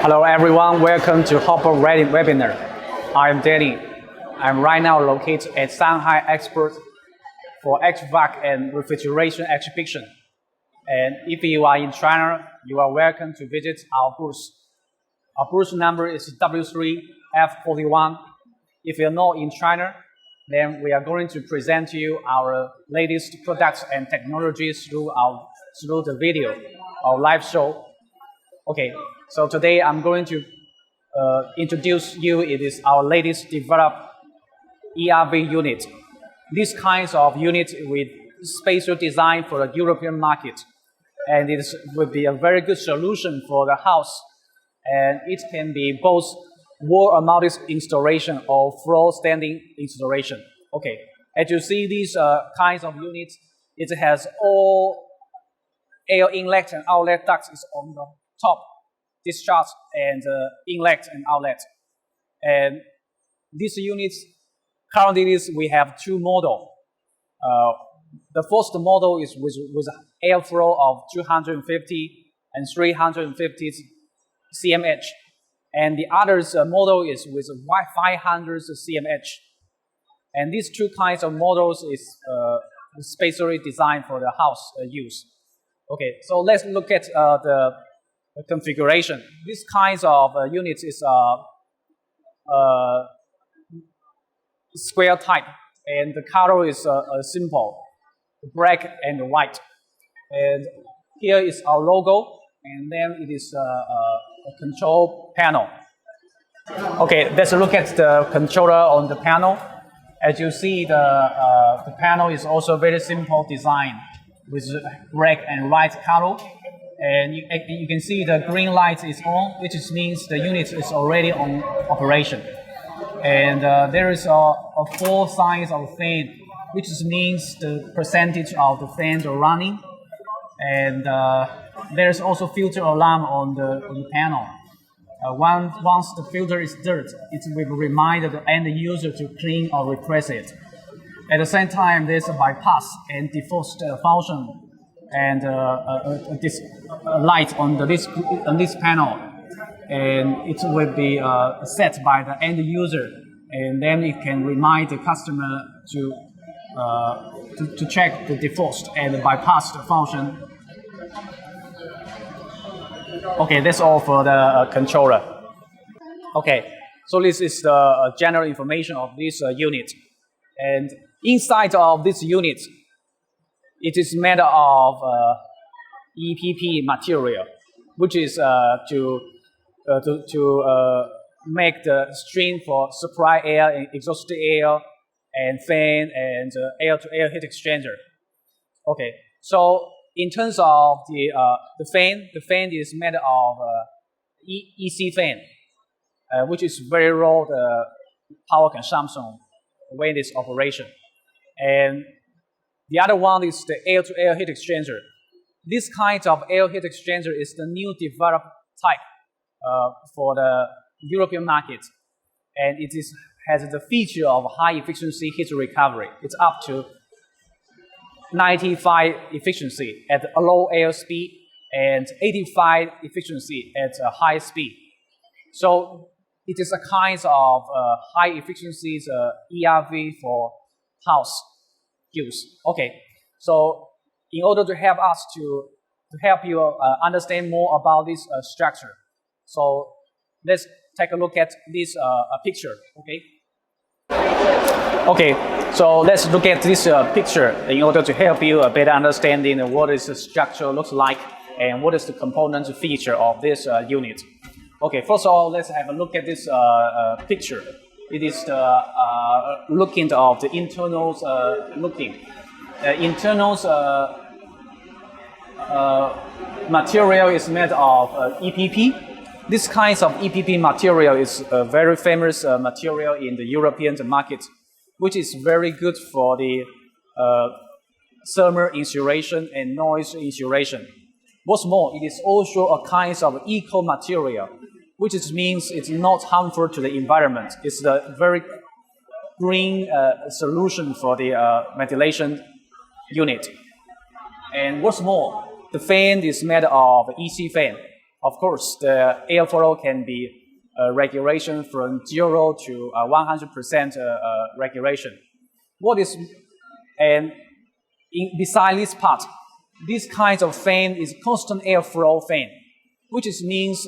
Hello everyone, welcome to Holtop webinar. I'm Danny. I'm right now located at Shanghai Expo for HVAC and Refrigeration Exhibition. And if you are in China, you are welcome to visit our booth. Our booth number is W3F41. If you're not in China, then we are going to present to you our latest products and technologies through the video, our live show. Okay, so today I'm going to introduce you. It is our latest developed ERV unit. These kinds of units with special design for the European market, and it will be a very good solution for the house. And it can be both wall-mounted installation or floor-standing installation. Okay, as you see, these kinds of units, it has all air inlet and outlet ducts is on the top, discharge and inlet and outlet. And these units, currently we have two models. The first model is with airflow of 250 and 350 cmh. And the other model is with 500 cmh. And these two kinds of models is specially designed for the house use. Okay, so let's look at the configuration. This kinds of units is square type, and the color is simple, black and white. And here is our logo, and then it is a control panel. Okay, let's look at the controller on the panel. As you see, the panel is also very simple design with black and white color. And you can see the green light is on, which means the unit is already on operation. And there is a 4 signs of fan, which means the percentage of the fans are running. And there's also filter alarm on the panel. Once the filter is dirt, it will remind the end user to clean or replace it. At the same time, there's a bypass and defrost function and this light on this panel, and it will be set by the end user, and then it can remind the customer to check the defrost and bypass the function. Okay, that's all for the controller. Okay, so this is the general information of this unit, and inside of this unit, it is made of EPP material, which is to make the stream for supply air and exhaust air and fan and air-to-air heat exchanger. Okay, so in terms of the fan is made of EC fan, which is very low power consumption when it's operation. And the other one is the air-to-air heat exchanger. This kind of air heat exchanger is the new developed type for the European market, and it has the feature of high efficiency heat recovery. It's up to 95 efficiency at a low air speed and 85 efficiency at a high speed. So it is a kind of high efficiency ERV for house use. Okay, so in order to help us to help you understand more about this structure, so let's take a look at this picture. Okay, so let's look at this picture in order to help you a better understanding of what is the structure looks like and what is the component feature of this unit. Okay, first of all, let's have a look at this picture. It is the looking of the internals looking. Internals material is made of EPP. This kind of EPP material is a very famous material in the European market, which is very good for the thermal insulation and noise insulation. What's more, it is also a kind of eco material, which means it's not harmful to the environment. It's a very green solution for the ventilation unit. And what's more, the fan is made of EC fan. Of course, the airflow can be regulation from 0 to 100% regulation. Beside this part, this kind of fan is constant airflow fan, which means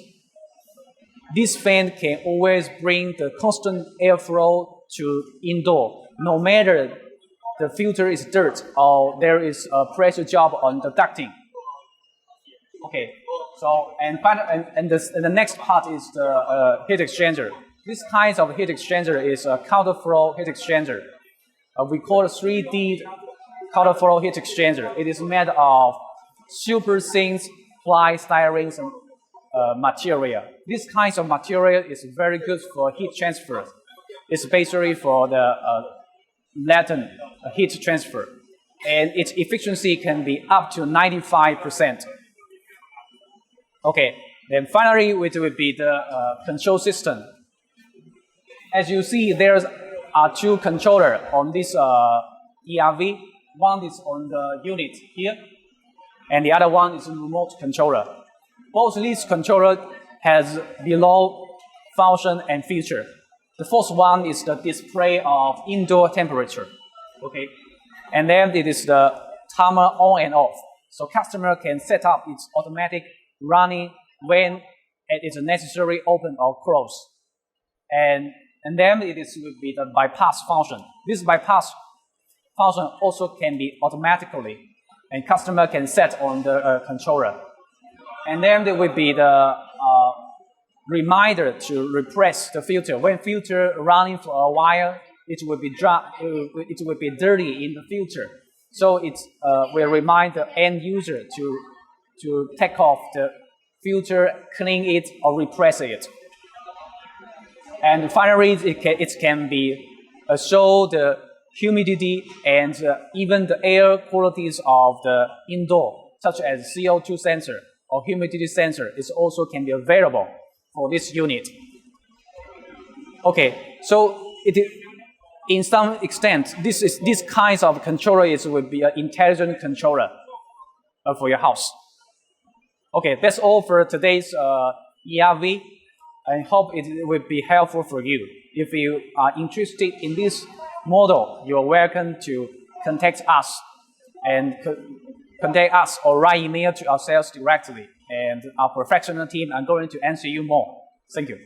this fan can always bring the constant airflow to indoor, no matter the filter is dirt or there is a pressure job on the ducting. Okay, so the next part is the heat exchanger. This kind of heat exchanger is a counterflow heat exchanger. We call it 3D counterflow heat exchanger. It is made of super thin polystyrene material. This kind of material is very good for heat transfer. It's basically for the latent heat transfer, and its efficiency can be up to 95%. Okay, then finally it will be the control system. As you see, there are two controllers on this ERV. One is on the unit here, and the other one is a remote controller. Both these controllers has below function and feature. The first one is the display of indoor temperature. Okay, and then it is the timer on and off. So customer can set up its automatic running when it is necessary open or close. And then it will be the bypass function. This bypass function also can be automatically, and customer can set on the controller. And then there will be the reminder to repress the filter. When filter running for a while, it will be dirty in the filter. So it will remind the end user to take off the filter, clean it, or repress it. And finally, it can be show the humidity and even the air qualities of the indoor, such as CO2 sensor or humidity sensor. It also can be available for this unit. Okay, so in some extent, this kind of controller will be an intelligent controller for your house. Okay, that's all for today's ERV. I hope it will be helpful for you. If you are interested in this model, you are welcome to contact us or write email to our sales directly, and our professional team are going to answer you more. Thank you.